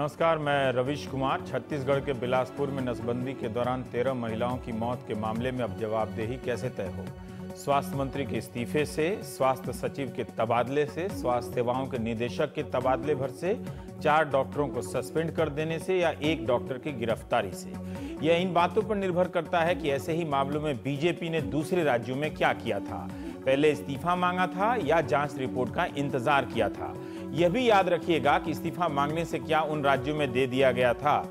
नमस्कार, मैं रविश कुमार। छत्तीसगढ़ के बिलासपुर में नसबंदी के दौरान 13 महिलाओं की मौत के मामले में अब जवाबदेही कैसे तय हो? स्वास्थ्य मंत्री के इस्तीफे से, स्वास्थ्य सचिव के तबादले से, स्वास्थ्य सेवाओं के निदेशक के तबादले भर से, 4 डॉक्टरों को सस्पेंड कर देने से या 1 डॉक्टर की गिरफ्तारी से? यह इन बातों पर निर्भर करता है कि ऐसे ही मामलों में बीजेपी ने दूसरे राज्यों में क्या किया था। पहले इस्तीफा मांगा था या जांच रिपोर्ट का इंतजार किया था। यह भी याद रखिएगा कि इस्तीफा मांगने से क्या उन राज्यों में दे दिया गया था।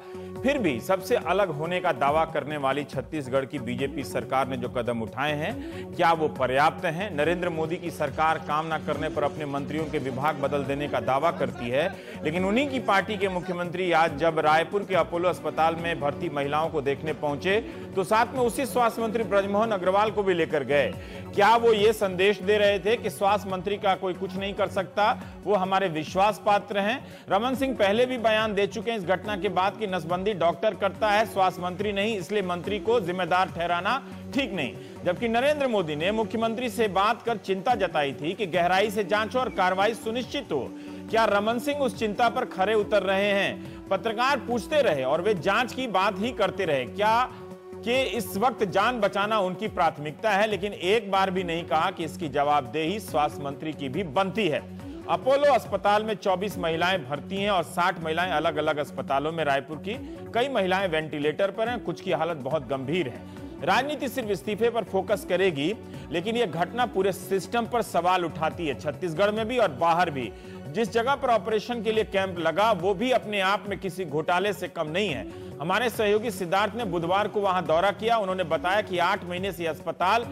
फिर भी सबसे अलग होने का दावा करने वाली छत्तीसगढ़ की बीजेपी सरकार ने जो कदम उठाए हैं, क्या वो पर्याप्त हैं? नरेंद्र मोदी की सरकार काम न करने पर अपने मंत्रियों के विभाग बदल देने का दावा करती है, लेकिन उन्हीं की पार्टी के मुख्यमंत्री आज जब रायपुर के अपोलो अस्पताल में भर्ती महिलाओं को देखने पहुंचे तो साथ में उसी स्वास्थ्य मंत्री ब्रजमोहन अग्रवाल को भी लेकर गए। क्या वो ये संदेश दे रहे थे कि स्वास्थ्य मंत्री का कोई कुछ नहीं कर सकता, वो हमारे विश्वास पात्र हैं? रमन सिंह पहले भी बयान दे चुके हैं इस घटना के बाद कि नसबंदी डॉक्टर करता है, स्वास्थ्य मंत्री नहीं, इसलिए मंत्री को जिम्मेदार ठहराना ठीक नहीं। जबकि नरेंद्र मोदी ने मुख्यमंत्री से बात कर चिंता जताई थी कि गहराई से जांच और कार्रवाई सुनिश्चित हो। क्या रमन सिंह उस चिंता पर खरे उतर रहे हैं? पत्रकार पूछते रहे और वे जांच की बात ही करते रहे। क्या कि इस वक्त जान बचाना उनकी प्राथमिकता है, लेकिन एक बार भी नहीं कहा कि इसकी जवाबदेही स्वास्थ्य मंत्री की भी बनती है। अपोलो अस्पताल में 24 महिलाएं भर्ती हैं और 60 महिलाएं अलग अलग अस्पतालों में। रायपुर की कई महिलाएं वेंटिलेटर पर हैं, कुछ की हालत बहुत गंभीर है। राजनीति सिर्फ इस्तीफे पर फोकस करेगी, लेकिन यह घटना पूरे सिस्टम पर सवाल उठाती है, छत्तीसगढ़ में भी और बाहर भी। जिस जगह पर ऑपरेशन के लिए कैंप लगा वो भी अपने आप में किसी घोटाले से कम नहीं है। हमारे सहयोगी सिद्धार्थ ने बुधवार को वहां दौरा किया। उन्होंने बताया कि 8 महीने से अस्पताल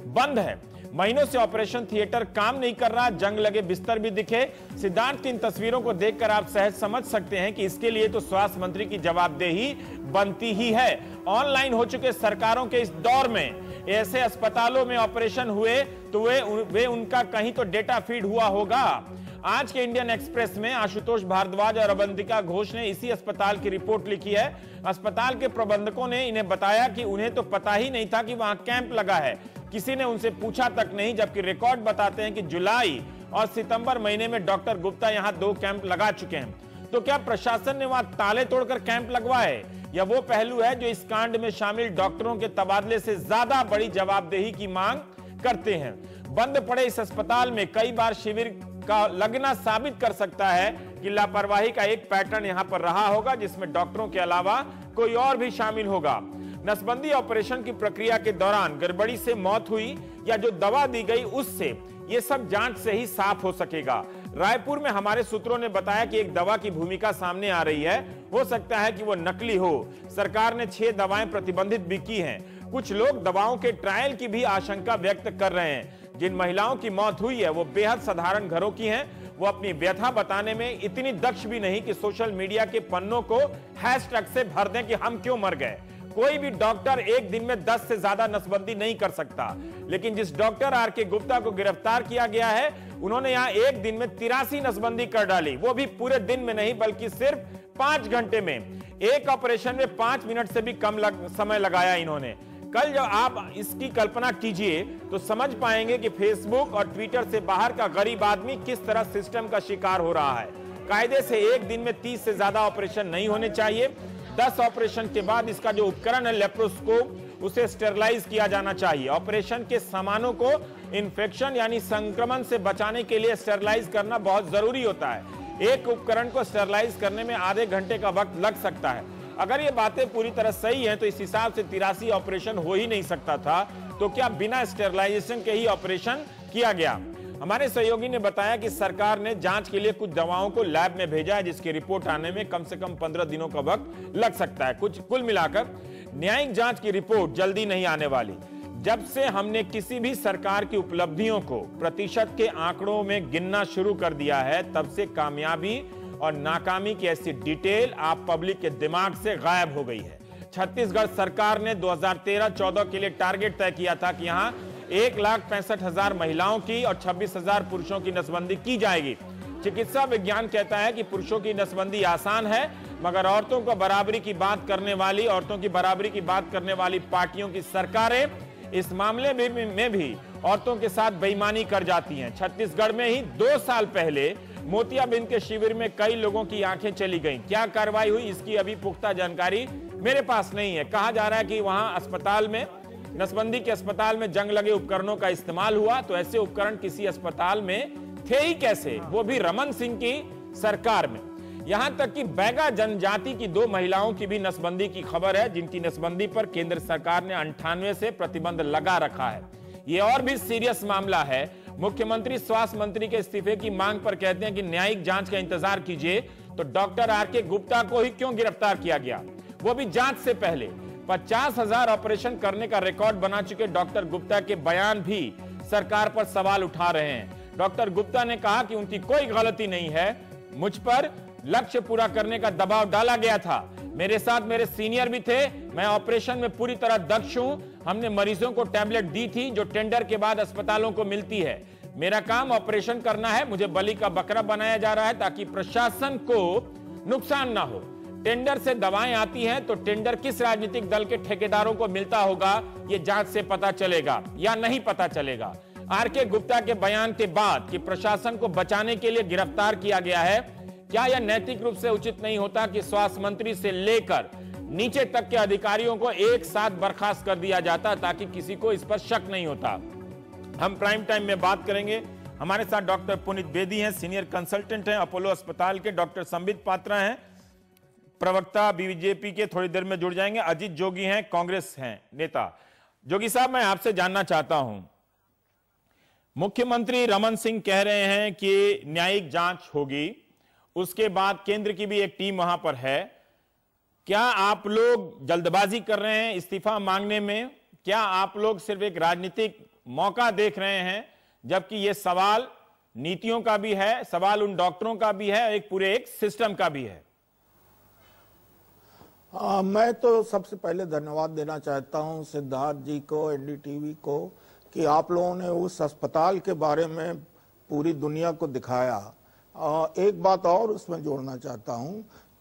बंद है, महीनों से ऑपरेशन थिएटर काम नहीं कर रहा, जंग लगे बिस्तर भी दिखे। सिद्धार्थ की इन तस्वीरों को देखकर आप सहज समझ सकते हैं कि इसके लिए तो स्वास्थ्य मंत्री की जवाबदेही बनती ही है। ऑनलाइन हो चुके सरकारों के इस दौर में ऐसे अस्पतालों में ऑपरेशन हुए तो वे उनका कहीं तो डेटा फीड हुआ होगा। आज के इंडियन एक्सप्रेस में आशुतोष भारद्वाज और अवंतिका घोष ने इसी अस्पताल की रिपोर्ट लिखी है। अस्पताल के प्रबंधकों ने इन्हें बताया कि उन्हें तो पता ही नहीं था कि वहां कैंप लगा है, किसी ने उनसे पूछा तक नहीं। जबकि रिकॉर्ड बताते हैं कि जुलाई और सितंबर महीने में डॉक्टर गुप्ता यहां 2 कैंप लगा चुके हैं। तो क्या प्रशासन ने वहां ताले तोड़कर कैंप लगवाए, या वो पहलू है जो इस कांड में शामिल डॉक्टरों के तबादले से ज्यादा बड़ी जवाबदेही की मांग करते हैं? बंद पड़े इस अस्पताल में कई बार शिविर का लगना साबित कर सकता है कि लापरवाही का एक पैटर्न यहां पर रहा होगा, जिसमें डॉक्टरों के अलावा कोई और भी शामिल होगा। नसबंदी ऑपरेशन की प्रक्रिया के दौरान गड़बड़ी से मौत हुई या जो दवा दी गई उससे, यह सब जांच से ही साफ हो सकेगा। रायपुर में हमारे सूत्रों ने बताया कि एक दवा की भूमिका सामने आ रही है, हो सकता है कि वो नकली हो। सरकार ने 6 दवाएं प्रतिबंधित भी की हैं। कुछ लोग दवाओं के ट्रायल की भी आशंका व्यक्त कर रहे हैं। जिन महिलाओं की मौत हुई है वो बेहद साधारण घरों की हैं। वो अपनी व्यथा बताने में इतनी दक्ष भी नहीं कि सोशल मीडिया के पन्नों को हैशटैग से भर दें कि हम क्यों मर गए। कोई भी डॉक्टर एक दिन में 10 से ज्यादा नसबंदी नहीं कर सकता, लेकिन जिस डॉक्टर आर.के. गुप्ता को गिरफ्तार किया गया है, उन्होंने यहां एक दिन में 83 नसबंदी कर डाली, वो भी पूरे दिन में नहीं बल्कि सिर्फ 5 घंटे में। एक ऑपरेशन में 5 मिनट से भी कम समय लगाया इन्होंने। कल जब आप इसकी कल्पना कीजिए तो समझ पाएंगे कि फेसबुक और ट्विटर से बाहर का गरीब आदमी किस तरह सिस्टम का शिकार हो रहा है। कायदे से एक दिन में 30 से ज्यादा ऑपरेशन नहीं होने चाहिए। 10 ऑपरेशन के बाद इसका जो उपकरण है लेप्रोस्कोप, उसे स्टेरलाइज किया जाना चाहिए। ऑपरेशन के सामानों को इन्फेक्शन यानी संक्रमण से बचाने के लिए स्टेरलाइज करना बहुत जरूरी होता है। एक उपकरण को स्टेरलाइज करने में आधे घंटे का वक्त लग सकता है। अगर ये बातें पूरी तरह सही हैं तो इस हिसाब से 83 ऑपरेशन हो ही नहीं सकता था। तो क्या बिना स्टेरलाइजेशन के ही ऑपरेशन किया गया? हमारे सहयोगी ने बताया कि सरकार ने जांच के लिए कुछ दवाओं को लैब में भेजा है, जिसकी रिपोर्ट आने में कम से कम 15 दिनों का वक्त लग सकता है। कुल मिलाकर न्यायिक जांच की रिपोर्ट जल्दी नहीं आने वाली। जब से हमने किसी भी सरकार की उपलब्धियों को प्रतिशत के आंकड़ों में गिनना शुरू कर दिया है, तब से कामयाबी और नाकामी की ऐसी डिटेल आप पब्लिक के दिमाग से गायब हो गई है। छत्तीसगढ़ सरकार ने 2013-14 के लिए टारगेट तय किया था कि यहां 1,65,000 महिलाओं की और 26,000 पुरुषों की नसबंदी की जाएगी। चिकित्सा विज्ञान कहता है कि पुरुषों की नसबंदी आसान है, मगर औरतों की बराबरी की बात करने वाली पार्टियों की सरकारें इस मामले में भी औरतों के साथ बेईमानी कर जाती हैं। छत्तीसगढ़ में ही 2 साल पहले मोतियाबिंद के शिविर में कई लोगों की आंखें चली गईं। क्या कार्रवाई हुई, इसकी अभी पुख्ता जानकारी मेरे पास नहीं है। कहा जा रहा है कि वहां अस्पताल में, नसबंदी के अस्पताल में जंग लगे उपकरणों का इस्तेमाल हुआ। तो ऐसे उपकरण किसी अस्पताल में थे ही कैसे, वो भी रमन सिंह की सरकार में। यहां तक कि बैगा जनजाति की 2 महिलाओं की भी नसबंदी की खबर है, जिनकी नसबंदी पर केंद्र सरकार ने 98 से प्रतिबंध लगा रखा है। यह और भी सीरियस मामला है। मुख्यमंत्री स्वास्थ्य मंत्री के इस्तीफे की मांग पर कहते हैं कि न्यायिक जांच का इंतजार कीजिए। तो डॉक्टर आर.के. गुप्ता को ही क्यों गिरफ्तार किया गया, वो भी जांच से पहले। 50,000 ऑपरेशन करने का रिकॉर्ड बना चुके डॉक्टर गुप्ता के बयान भी सरकार पर सवाल उठा रहे हैं। डॉक्टर गुप्ता ने कहा कि उनकी कोई गलती नहीं है, मुझ पर लक्ष्य पूरा करने का दबाव डाला गया था, मेरे साथ मेरे सीनियर भी थे, मैं ऑपरेशन में पूरी तरह दक्ष हूं। हमने मरीजों को टैबलेट दी थी जो टेंडर के बाद अस्पतालों को मिलती है। मेरा काम ऑपरेशन करना है, मुझे बलि का बकरा बनाया जा रहा है ताकि प्रशासन को नुकसान ना हो। टेंडर से दवाएं आती हैं तो टेंडर किस राजनीतिक दल के ठेकेदारों को मिलता होगा, यह जांच से पता चलेगा या नहीं पता चलेगा। आर.के. गुप्ता के बयान के बाद कि प्रशासन को बचाने के लिए गिरफ्तार किया गया है, क्या यह नैतिक रूप से उचित नहीं होता कि स्वास्थ्य मंत्री से लेकर नीचे तक के अधिकारियों को एक साथ बर्खास्त कर दिया जाता ताकि किसी को इस पर शक नहीं होता। हम प्राइम टाइम में बात करेंगे। हमारे साथ डॉक्टर पुनीत बेदी हैं, सीनियर कंसल्टेंट हैं अपोलो अस्पताल के। डॉक्टर संबित पात्रा हैं, प्रवक्ता बीजेपी के, थोड़ी देर में जुड़ जाएंगे। अजीत जोगी हैं, कांग्रेस हैं नेता। जोगी साहब, मैं आपसे जानना चाहता हूं, मुख्यमंत्री रमन सिंह कह रहे हैं कि न्यायिक जांच होगी, उसके बाद केंद्र की भी एक टीम वहां पर है। क्या आप लोग जल्दबाजी कर रहे हैं इस्तीफा मांगने में? क्या आप लोग सिर्फ एक राजनीतिक मौका देख रहे हैं, जबकि यह सवाल नीतियों का भी है, सवाल उन डॉक्टरों का भी है, एक पूरे एक सिस्टम का भी है? मैं तो सबसे पहले धन्यवाद देना चाहता हूं सिद्धार्थ जी को, एनडीटीवी को, कि आप लोगों ने उस अस्पताल के बारे में पूरी दुनिया को दिखाया। एक बात और उसमें जोड़ना चाहता हूं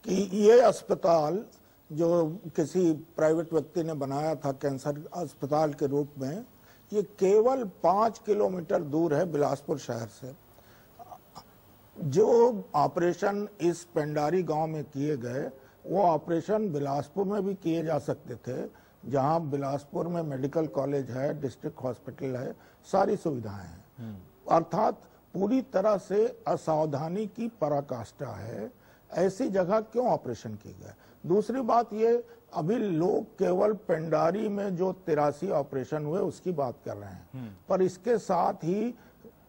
कि ये अस्पताल जो किसी प्राइवेट व्यक्ति ने बनाया था कैंसर अस्पताल के रूप में, ये केवल 5 किलोमीटर दूर है बिलासपुर शहर से। जो ऑपरेशन इस पेंडारी गांव में किए गए, वो ऑपरेशन बिलासपुर में भी किए जा सकते थे, जहां बिलासपुर में मेडिकल कॉलेज है, डिस्ट्रिक्ट हॉस्पिटल है, सारी सुविधाएं हैं। अर्थात पूरी तरह से असावधानी की पराकाष्ठा है। ऐसी जगह क्यों ऑपरेशन किए गए? दूसरी बात ये, अभी लोग केवल पेंडारी में जो 83 ऑपरेशन हुए उसकी बात कर रहे हैं, पर इसके साथ ही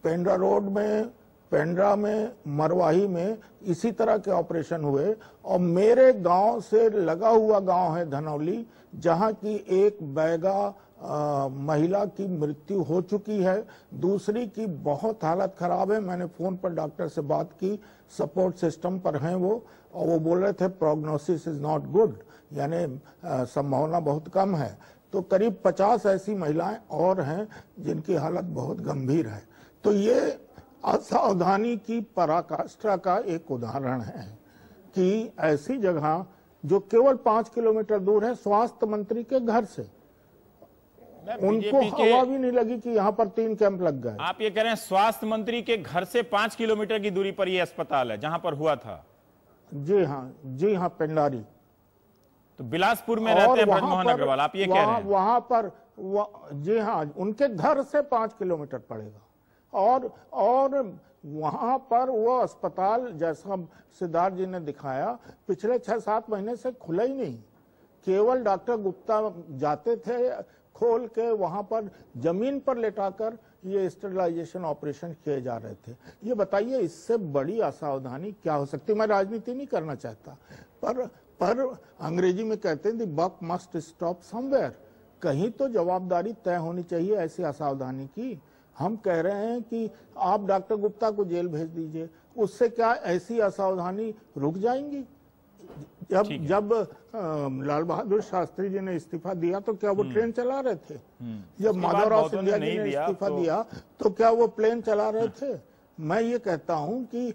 पेंड्रा रोड में, पेंड्रा में, मरवाही में इसी तरह के ऑपरेशन हुए। और मेरे गांव से लगा हुआ गांव है धनौली, जहां की एक बैगा महिला की मृत्यु हो चुकी है, दूसरी की बहुत हालत खराब है। मैंने फोन पर डॉक्टर से बात की, सपोर्ट सिस्टम पर हैं वो, और वो बोल रहे थे प्रोग्नोसिस इज नॉट गुड, यानी संभावना बहुत कम है। तो करीब 50 ऐसी महिलाएं और हैं जिनकी हालत बहुत गंभीर है। तो ये असावधानी की पराकाष्ठा का एक उदाहरण है कि ऐसी जगह जो केवल 5 किलोमीटर दूर है स्वास्थ्य मंत्री के घर से, उनको हवा भी नहीं लगी कि यहाँ पर 3 कैंप लग गए। आप ये कह रहे हैं स्वास्थ्य मंत्री के घर से 5 किलोमीटर की दूरी पर यह अस्पताल है जहां पर हुआ था? जी हाँ, पेंडारी। तो बिलासपुर में रहते हैं ब्रजमोहन अग्रवाल, आप ये कह रहे हैं? वहां पर जी हाँ, उनके घर से 5 किलोमीटर पड़ेगा। और वहां पर वो अस्पताल, जैसा सिद्धार्थ जी ने दिखाया, पिछले 6-7 महीने से खुला ही नहीं। केवल डॉक्टर गुप्ता जाते थे खोल के, वहां पर जमीन पर लेटाकर ये स्टेरिलाइजेशन ऑपरेशन किए जा रहे थे। ये बताइए, इससे बड़ी असावधानी क्या हो सकती है? मैं राजनीति नहीं करना चाहता, पर अंग्रेजी में कहते हैं the buck must stop somewhere. कहीं तो जवाबदारी तय होनी चाहिए ऐसी असावधानी की। हम कह रहे हैं कि आप डॉक्टर गुप्ता को जेल भेज दीजिए, उससे क्या ऐसी असावधानी रुक जाएंगी? जब लाल बहादुर शास्त्री जी ने इस्तीफा दिया तो क्या वो ट्रेन चला रहे थे? जब माधवराव सिंधिया जी ने इस्तीफा दिया तो क्या वो प्लेन चला रहे थे? मैं ये कहता हूं कि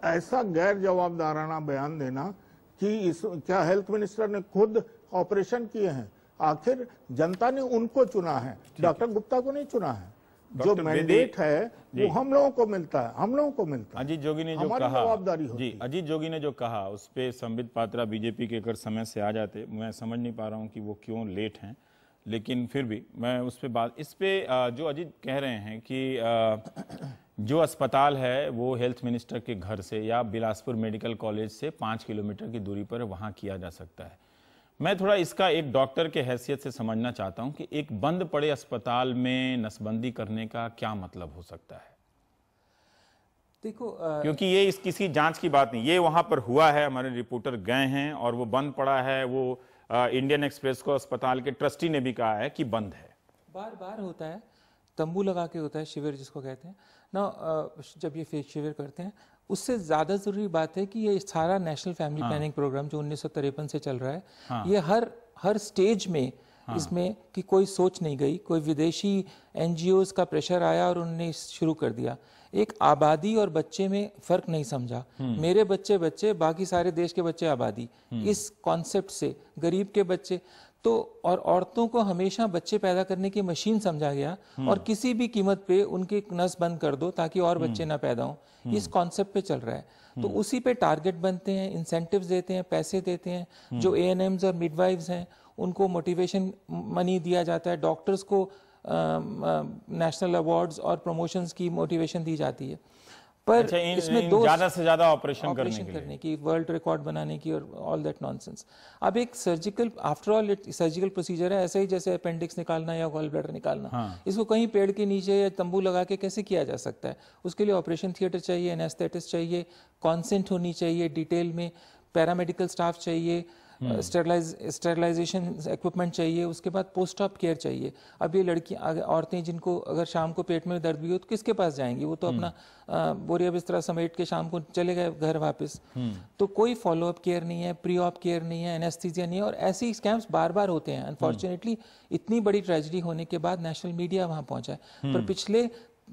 ऐसा गैर जवाबदाराना बयान देना कि क्या हेल्थ मिनिस्टर ने खुद ऑपरेशन किए हैं? आखिर जनता ने उनको चुना है, डॉक्टर गुप्ता को नहीं चुना है। जो मैंडेट है वो हम लोगों को मिलता है, हम लोगों को मिलता है। अजीत जोगी ने जो कहा, जवाबदारी होती है। अजीत जोगी ने जो कहा उस पे संबित पात्रा बीजेपी के अगर समय से आ जाते, मैं समझ नहीं पा रहा हूँ कि वो क्यों लेट हैं, लेकिन फिर भी मैं उस पे बात, इस पे जो अजीत कह रहे हैं कि जो अस्पताल है वो हेल्थ मिनिस्टर के घर से या बिलासपुर मेडिकल कॉलेज से 5 किलोमीटर की दूरी पर वहाँ किया जा सकता है। मैं थोड़ा इसका एक डॉक्टर के हैसियत से समझना चाहता हूं कि एक बंद पड़े अस्पताल में नसबंदी करने का क्या मतलब हो सकता है। देखो क्योंकि ये इस किसी जांच की बात नहीं, ये वहां पर हुआ है, हमारे रिपोर्टर गए हैं और वो बंद पड़ा है। वो इंडियन एक्सप्रेस को अस्पताल के ट्रस्टी ने भी कहा है कि बंद है। बार बार होता है, तंबू लगा के होता है, शिविर जिसको कहते हैं ना, जब ये शिविर करते हैं। उससे ज़्यादा ज़रूरी बात है कि ये सारा नेशनल फैमिली प्लानिंग प्रोग्राम जो 1953 से चल रहा है, ये हर स्टेज में इसमें कि कोई सोच नहीं गई, कोई विदेशी एनजीओज का प्रेशर आया और उन्होंने शुरू कर दिया। एक आबादी और बच्चे में फर्क नहीं समझा, मेरे बच्चे बच्चे, बाकी सारे देश के बच्चे आबादी, इस कॉन्सेप्ट से गरीब के बच्चे तो, और औरतों को हमेशा बच्चे पैदा करने की मशीन समझा गया और किसी भी कीमत पे उनकी नस बंद कर दो ताकि और बच्चे ना पैदा हों, इस कॉन्सेप्ट पे चल रहा है। तो उसी पे टारगेट बनते हैं, इंसेंटिव्स देते हैं, पैसे देते हैं। जो एएनएम्स और मिडवाइव्स हैं उनको मोटिवेशन मनी दिया जाता है, डॉक्टर्स को नेशनल अवार्ड्स और प्रमोशंस की मोटिवेशन दी जाती है। पर अच्छा, इसमें दो ज्यादा से ज्यादा ऑपरेशन करने की, वर्ल्ड रिकॉर्ड बनाने की और ऑल दैट नॉनसेंस। अब एक surgical, after all surgical procedure है, ऐसा ही जैसे अपेंडिक्स निकालना या गॉल ब्लैडर निकालना। इसको कहीं पेड़ के नीचे या तंबू लगा के कैसे किया जा सकता है? उसके लिए ऑपरेशन थिएटर चाहिए, एनेस्थेटिस्ट चाहिए, कॉन्सेंट होनी चाहिए डिटेल में, पैरामेडिकल स्टाफ चाहिए, स्टेरलाइजेशन इक्विपमेंट चाहिए, उसके बाद पोस्ट ऑप केयर चाहिए। अब ये लड़कियां, औरतें जिनको अगर शाम को पेट में दर्द भी हो तो किसके पास जाएंगी? वो तो अपना बोरिया बिस्तरा समेट के शाम को चले गए घर वापस। तो कोई फॉलोअप केयर नहीं है, प्री ऑप केयर नहीं है, एनेस्थीसिया नहीं है, और ऐसे स्कैम्स बार बार होते हैं। अनफॉर्चुनेटली इतनी बड़ी ट्रेजेडी होने के बाद नेशनल मीडिया वहां पहुंचा है, पर पिछले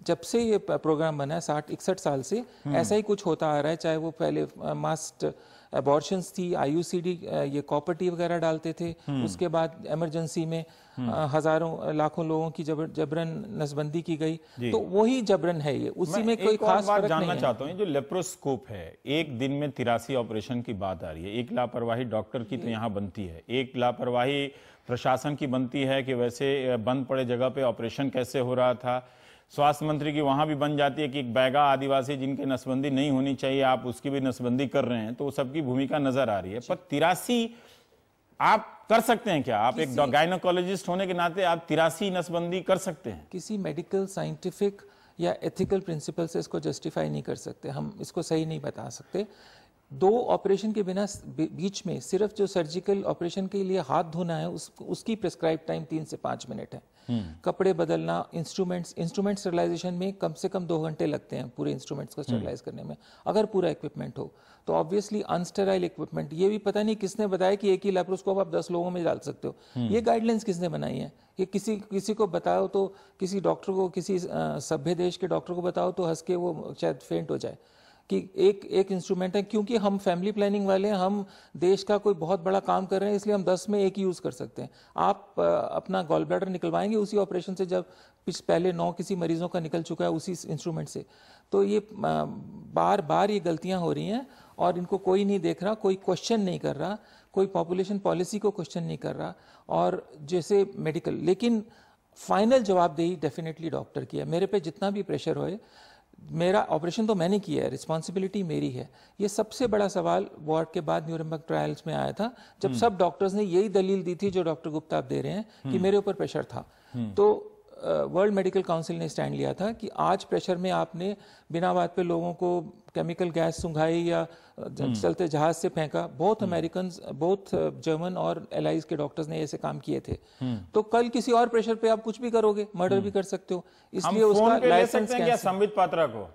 जब से ये प्रोग्राम बना है 60-61 साल से ऐसा ही कुछ होता आ रहा है। चाहे वो पहले मास्ट अबॉर्शंस थी, आईयूसीडी, ये कॉपर टी वगैरह डालते थे, उसके बाद इमरजेंसी में हजारों लाखों लोगों की जबरन नसबंदी की गई, तो वही जबरन है ये, उसी में कोई खास फर्क नहीं है। जानना चाहता हूँ, जो लेप्रोस्कोप है, एक दिन में 83 ऑपरेशन की बात आ रही है। एक लापरवाही डॉक्टर की तो यहाँ बनती है, एक लापरवाही प्रशासन की बनती है कि वैसे बंद पड़े जगह पे ऑपरेशन कैसे हो रहा था। स्वास्थ्य मंत्री की वहां भी बन जाती है कि एक बैगा आदिवासी जिनकी नसबंदी नहीं होनी चाहिए, आप उसकी भी नसबंदी कर रहे हैं, तो सबकी भूमिका नजर आ रही है। पर 83 आप कर सकते हैं क्या? आप एक गायनोकोलॉजिस्ट होने के नाते आप 83 नसबंदी कर सकते हैं? किसी मेडिकल, साइंटिफिक या एथिकल प्रिंसिपल से इसको जस्टिफाई नहीं कर सकते, हम इसको सही नहीं बता सकते। 2 ऑपरेशन के बिना बीच में सिर्फ जो सर्जिकल ऑपरेशन के लिए हाथ धोना है उसकी प्रिस्क्राइब टाइम 3 से 5 मिनट है। कपड़े बदलना, इंस्ट्रूमेंट स्टरलाइजेशन में कम से कम 2 घंटे लगते हैं पूरे इंस्ट्रूमेंट्स को स्टरलाइज करने में, अगर पूरा इक्विपमेंट हो तो। ऑब्वियसली अनस्टेराइल इक्विपमेंट, ये भी पता नहीं किसने बताया कि एक ही लैप्रोस्कोप आप 10 लोगों में डाल सकते हो। ये गाइडलाइंस किसने बनाई है? कि किसी को बताओ तो, किसी डॉक्टर को, किसी सभ्य देश के डॉक्टर को बताओ तो हंस के वो शायद फेंट हो जाए कि एक इंस्ट्रूमेंट है। क्योंकि हम फैमिली प्लानिंग वाले हैं, हम देश का कोई बहुत बड़ा काम कर रहे हैं, इसलिए हम 10 में एक ही यूज़ कर सकते हैं। आप अपना गॉल ब्लैडर निकलवाएंगे उसी ऑपरेशन से, जब पहले 9 किसी मरीजों का निकल चुका है उसी इंस्ट्रूमेंट से। तो ये बार बार ये गलतियां हो रही हैं और इनको कोई नहीं देख रहा, कोई क्वेश्चन नहीं कर रहा, कोई पॉपुलेशन पॉलिसी को क्वेश्चन नहीं कर रहा। और जैसे मेडिकल, लेकिन फाइनल जवाबदेही डेफिनेटली डॉक्टर की है। मेरे पे जितना भी प्रेशर होए, मेरा ऑपरेशन तो मैंने किया है, रिस्पॉन्सिबिलिटी मेरी है। ये सबसे बड़ा सवाल वार्ड के बाद न्यूरेमबर्ग ट्रायल्स में आया था, जब सब डॉक्टर्स ने यही दलील दी थी जो डॉक्टर गुप्ता आप दे रहे हैं कि मेरे ऊपर प्रेशर था। तो वर्ल्ड मेडिकल काउंसिल ने स्टैंड लिया था कि आज प्रेशर में आपने बिना बात पे लोगों को केमिकल गैस सुंघाई या चलते जहाज से फेंका। बहुत अमेरिकन, बहुत जर्मन और एलाइज के डॉक्टर्स ने ऐसे काम किए थे। तो कल किसी और प्रेशर पे आप कुछ भी करोगे, मर्डर भी कर सकते हो। इसलिए उसका लाइसेंस संबित पात्रा को,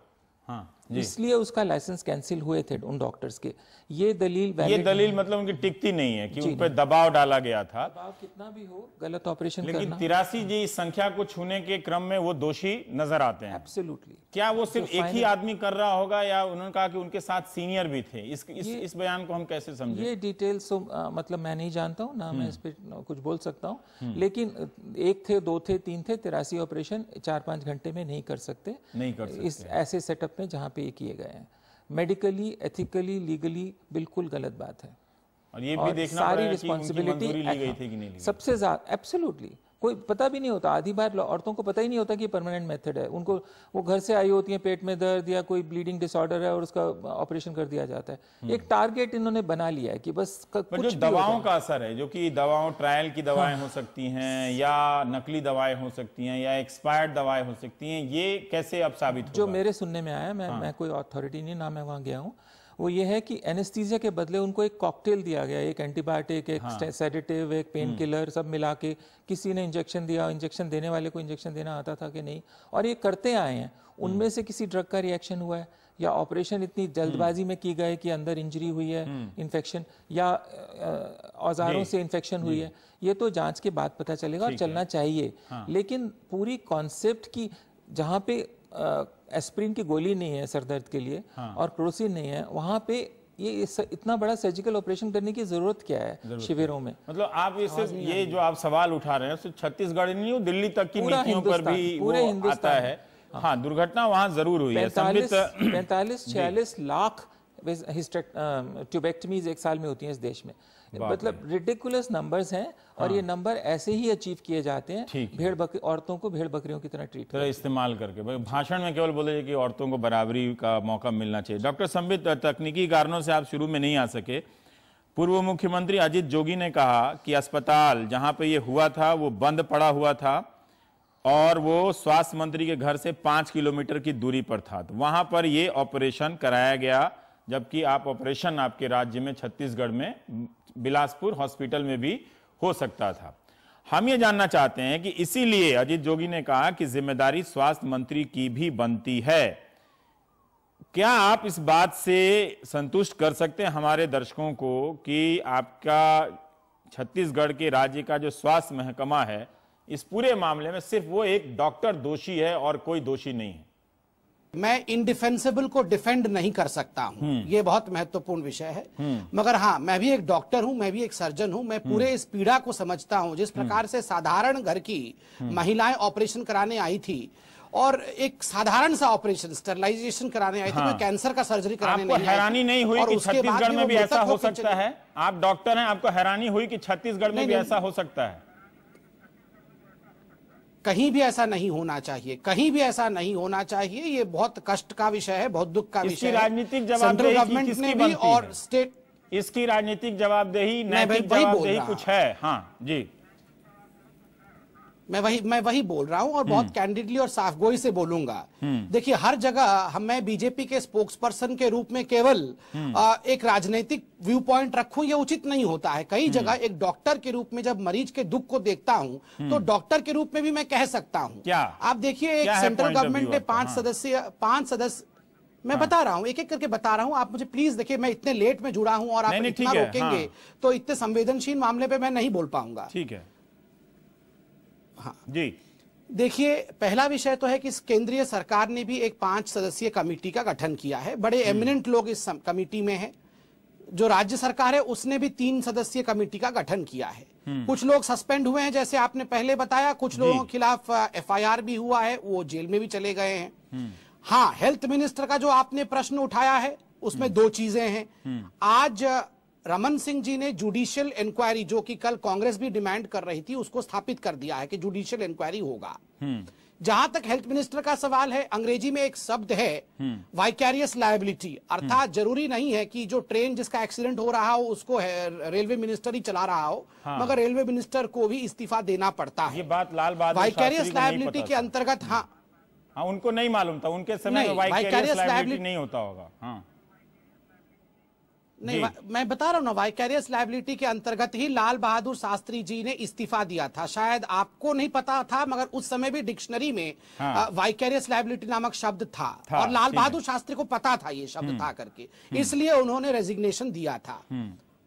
हाँ इसलिए उसका लाइसेंस कैंसिल हुए थे उन डॉक्टर्स के। ये दलील मतलब उनकी टिकती नहीं है कि उन पर दबाव डाला गया था। दबाव कितना भी हो, गलत ऑपरेशन करना। लेकिन 83 जी इस संख्या को छूने के क्रम में वो दोषी नजर आते हैं। एब्सोल्युटली। क्या वो सिर्फ एक ही आदमी कर रहा होगा या उन्होंने कहा कि उनके साथ सीनियर भी थे? इस बयान को हम कैसे समझें? ये डिटेल्स मतलब मैं नहीं जानता हूँ ना, मैं इस पे कुछ बोल सकता हूँ, लेकिन 1 थे, 2 थे, 3 थे, 83 ऑपरेशन 4-5 घंटे में नहीं कर सकते इस ऐसे सेटअप में जहाँ पे ये किए गए हैं। मेडिकली, एथिकली, लीगली बिल्कुल गलत बात है। और ये भी देखना सारी पड़ेगा कि उनकी मंजूरी ली गई थी कि नहीं ली गई। सबसे ज्यादा एब्सोल्युटली कोई पता भी नहीं होता। आधी बार औरतों को पता ही नहीं होता कि परमानेंट मेथड है। उनको वो घर से आई होती है, पेट में दर्द या कोई ब्लीडिंग डिसऑर्डर है और उसका ऑपरेशन कर दिया जाता है। एक टारगेट इन्होंने बना लिया है कि बस कुछ जो दवाओं का असर है, जो कि दवाओं ट्रायल की दवाएं हो सकती हैं या नकली दवाएं हो सकती हैं या एक्सपायर्ड दवाएं हो सकती हैं, ये कैसे अब साबित होगा? जो मेरे सुनने में आया, मैं कोई अथॉरिटी नहीं, ना मैं वहां गया हूँ, वो ये है कि एनेस्थीसिया के बदले उनको एक कॉकटेल दिया गया, एक एंटीबायोटिक, एक सेडेटिव, एक पेन किलर, सब मिला के किसी ने इंजेक्शन दिया। इंजेक्शन देने वाले को इंजेक्शन देना आता था कि नहीं, और ये करते आए हैं। उनमें से किसी ड्रग का रिएक्शन हुआ है या ऑपरेशन इतनी जल्दबाजी में की गए कि अंदर इंजरी हुई है, इन्फेक्शन, या औजारों से इन्फेक्शन हुई है, ये तो जांच के बाद पता चलेगा और चलना चाहिए। लेकिन पूरी कॉन्सेप्ट की, जहाँ पे एस्प्रिन की गोली नहीं है सर दर्द के लिए और क्रोसिन नहीं है, वहां पे ये इतना बड़ा सर्जिकल ऑपरेशन करने की जरूरत क्या है शिविरों में? मतलब आप ये जो आप सवाल उठा रहे हैं सिर्फ छत्तीसगढ़ नहीं, दिल्ली तक की नीतियों पर भी वो आता है। हाँ, दुर्घटना वहां जरूर हुई है। 45-46 लाख ट्यूबेक्टमीज एक साल में होती हैं इस देश में। मतलब रिडिकुलस नंबर्स हैं और ये नंबर ऐसे ही अचीव किए जाते हैं औरतों को भेड़ बकरियों की तरह ट्रीट करके, इस्तेमाल करके। भाषण में केवल बोले कि औरतों को बराबरी का मौका मिलना चाहिए। डॉक्टर संबित, तकनीकी कारणों से आप शुरू में नहीं आ सके। पूर्व मुख्यमंत्री अजित जोगी ने कहा कि अस्पताल जहां पे ये हुआ था वो बंद पड़ा हुआ था और वो स्वास्थ्य मंत्री के घर से 5 किलोमीटर की दूरी पर था, तो वहां पर ये ऑपरेशन कराया गया, जबकि आप ऑपरेशन आपके राज्य में छत्तीसगढ़ में बिलासपुर हॉस्पिटल में भी हो सकता था। हम ये जानना चाहते हैं कि इसीलिए अजित जोगी ने कहा कि जिम्मेदारी स्वास्थ्य मंत्री की भी बनती है। क्या आप इस बात से संतुष्ट कर सकते हैं हमारे दर्शकों को कि आपका छत्तीसगढ़ के राज्य का जो स्वास्थ्य महकमा है, इस पूरे मामले में सिर्फ वो एक डॉक्टर दोषी है और कोई दोषी नहीं है? मैं इनडिफेंसिबल को डिफेंड नहीं कर सकता हूं, ये बहुत महत्वपूर्ण विषय है। मगर हाँ, मैं भी एक डॉक्टर हूं, मैं भी एक सर्जन हूं, मैं पूरे इस पीड़ा को समझता हूं। जिस प्रकार से साधारण घर की महिलाएं ऑपरेशन कराने आई थी और एक साधारण सा ऑपरेशन स्टरलाइजेशन कराने आई थी, कोई कैंसर का सर्जरी कराने नहीं आई थी। हैरानी नहीं हुई कि छत्तीसगढ़ में भी ऐसा हो सकता है? आप डॉक्टर हैं, आपको हैरानी हुई कि छत्तीसगढ़ में भी ऐसा हो सकता है? कहीं भी ऐसा नहीं होना चाहिए, कहीं भी ऐसा नहीं होना चाहिए। ये बहुत कष्ट का विषय है, बहुत दुख का विषय है। राजनीतिक जवाबदेही गवर्नमेंट ने भी और स्टेट, इसकी राजनीतिक जवाबदेही, नैतिक जवाबदेही कुछ है? हाँ जी, मैं वही बोल रहा हूं और बहुत कैंडिडली और साफगोई से बोलूंगा। देखिए, हर जगह मैं बीजेपी के स्पोक्स पर्सन के रूप में केवल एक राजनीतिक व्यू पॉइंट रखूं, ये उचित नहीं होता है। कई जगह एक डॉक्टर के रूप में जब मरीज के दुख को देखता हूं तो डॉक्टर के रूप में भी मैं कह सकता हूं। क्या आप देखिए, एक सेंट्रल गवर्नमेंट ने 5 सदस्य मैं बता रहा हूं, एक एक करके बता रहा हूं, आप मुझे प्लीज देखिए, मैं इतने लेट में जुड़ा हूं और आप इतना रोकेंगे तो इतने संवेदनशील मामले पे मैं नहीं बोल पाऊंगा। ठीक है, हाँ जी। देखिए, पहला विषय तो है कि केंद्रीय सरकार ने भी एक 5 सदस्यीय कमेटी का गठन किया है। बड़े एमिनेंट लोग इस कमेटी में हैं। जो राज्य सरकार है उसने भी 3 सदस्यीय कमेटी का गठन किया है। कुछ लोग सस्पेंड हुए हैं, जैसे आपने पहले बताया, कुछ लोगों के खिलाफ FIR भी हुआ है, वो जेल में भी चले गए हैं। हाँ, हेल्थ मिनिस्टर का जो आपने प्रश्न उठाया है उसमें 2 चीजें हैं। आज रमन सिंह जी ने जुडिशियल इंक्वायरी, जो कि कल कांग्रेस भी डिमांड कर रही थी, उसको स्थापित कर दिया है कि जुडिशियल इंक्वायरी होगा। जहां तक हेल्थ मिनिस्टर का सवाल है, अंग्रेजी में एक शब्द है वाइकैरियस लायबिलिटी, अर्थात जरूरी नहीं है कि जो ट्रेन जिसका एक्सीडेंट हो रहा हो उसको रेलवे मिनिस्टर ही चला रहा हो, मगर रेलवे मिनिस्टर को भी इस्तीफा देना पड़ता है। ये बात लाल बहादुर वाइकैरियस लायबिलिटी के अंतर्गत, हाँ उनको नहीं मालूम था, उनके समय में वाइकैरियस लायबिलिटी नहीं होता होगा। हाँ नहीं, मैं बता रहा हूं ना, वाइकेरियस लायबिलिटी के अंतर्गत ही लाल बहादुर शास्त्री जी ने इस्तीफा दिया था। शायद आपको नहीं पता था, मगर उस समय भी डिक्शनरी में वाइकेरियस लायबिलिटी नामक शब्द था और लाल बहादुर शास्त्री को पता था ये शब्द था करके, इसलिए उन्होंने रेजिग्नेशन दिया था।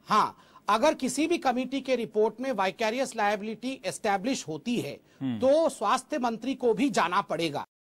हाँ, अगर किसी भी कमेटी के रिपोर्ट में वाइकेरियस लायबिलिटी एस्टैब्लिश होती है तो स्वास्थ्य मंत्री को भी जाना पड़ेगा।